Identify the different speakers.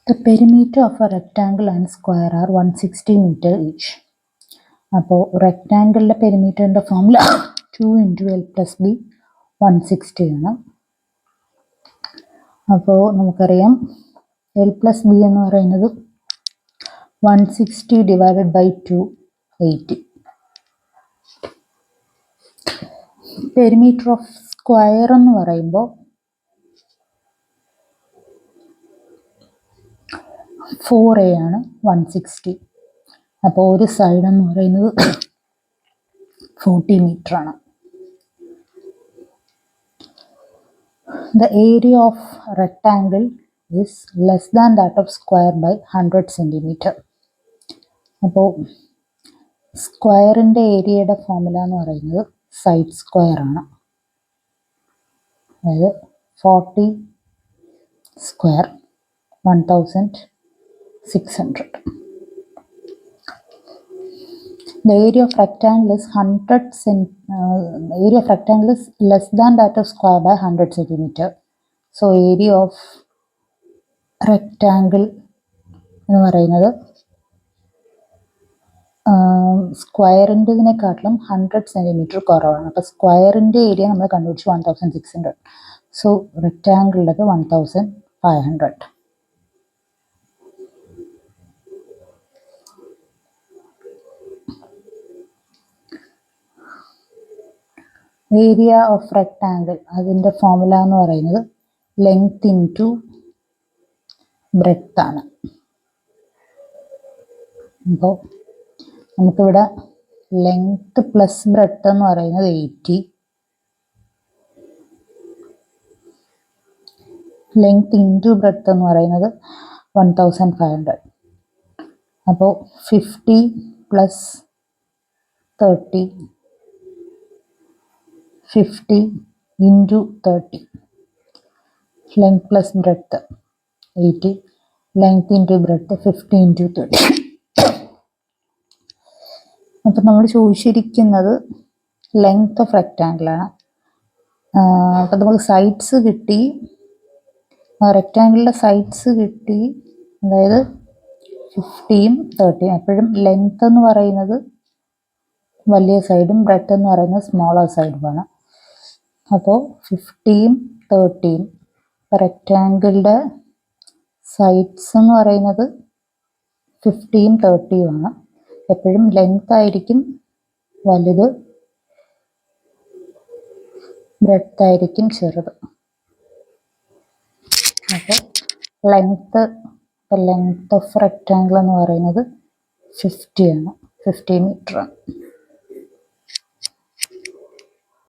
Speaker 1: The perimeter of a rectangle and square are 160 meter each. അപ്പോൾ റെക്റ്റാങ്കിളിൻ്റെ പെരിമീറ്ററിൻ്റെ formula 2 × L + B 160 ആണ്. അപ്പോൾ നമുക്കറിയാം L + B എന്ന് പറയുന്നത് 160 divided by 2 80. Perimeter of square എന്ന് പറയുമ്പോൾ 4A ആണ് 160. അപ്പോൾ ഒരു സൈഡ് എന്ന് പറയുന്നത് 40 മീറ്റർ ആണ്. The area of rectangle is less than that of square by 100 centimeter. അപ്പോൾ സ്ക്വയറിൻ്റെ ഏരിയയുടെ ഫോമുല എന്ന് പറയുന്നത് സൈഡ് സ്ക്വയർ ആണ്. അതായത് 40 square 1600. The area of rectangle is area of rectangle is less than that of square by 100 centimeter. So area of rectangle എന്ന് പറയുന്നത് സ്ക്വയറിൻ്റെതിനെക്കാട്ടിലും 100 centimetre കുറവാണ്. അപ്പോൾ സ്ക്വയറിൻ്റെ ഏരിയ നമ്മൾ കണ്ടുപിടിച്ചു 1600. സോ റെക്റ്റാങ്കിളിലത് 1500. ഏരിയ ഓഫ് റെക്റ്റാങ്കിൾ അതിൻ്റെ ഫോമുല എന്ന് പറയുന്നത് ലെങ്ത് ഇൻറ്റു ബ്രെഡ്ത്ത് ആണ്. അപ്പോൾ നമുക്കിവിടെ ലെങ്ത് പ്ലസ് ബ്രെഡ്ത്ത് എന്ന് പറയുന്നത് 80, ലെങ്ത് ഇൻറ്റു ബ്രെഡ്ത്ത് എന്ന് പറയുന്നത് 1500. അപ്പോൾ 50 + 30 50 × 30 length plus breadth 80, length into breadth 50 × 30. അപ്പം നമ്മൾ ചോദിച്ചിരിക്കുന്നത് ലെങ്ത് ഓഫ് റെക്റ്റാങ്കിളാണ്. അപ്പം നമുക്ക് സൈഡ്സ് കിട്ടി, റെക്റ്റാങ്കിളിൻ്റെ സൈഡ്സ് കിട്ടി, അതായത് 50 ഉം 30. എപ്പോഴും ലെങ്ത് എന്ന് പറയുന്നത് വലിയ സൈഡും ബ്രെഡ്ത്ത് എന്ന് പറയുന്നത് സ്മോളർ സൈഡുമാണ്. അപ്പോൾ 50 ഉം 30 ഉം റെക്റ്റാങ്കിളിൻ്റെ സൈഡ്സ് എന്ന് പറയുന്നത് 50 ഉം 30 ഉം ആണ്. എപ്പോഴും ലെങ്ത് ആയിരിക്കും വലുത്, ബ്രെഡ്ത്ത് ആയിരിക്കും ചെറുത്. അപ്പോൾ ലെങ്ത് ഓഫ് റെക്റ്റാങ്കിൾ എന്ന് പറയുന്നത് 50 ആണ്, 50 മീറ്റർ ആണ്.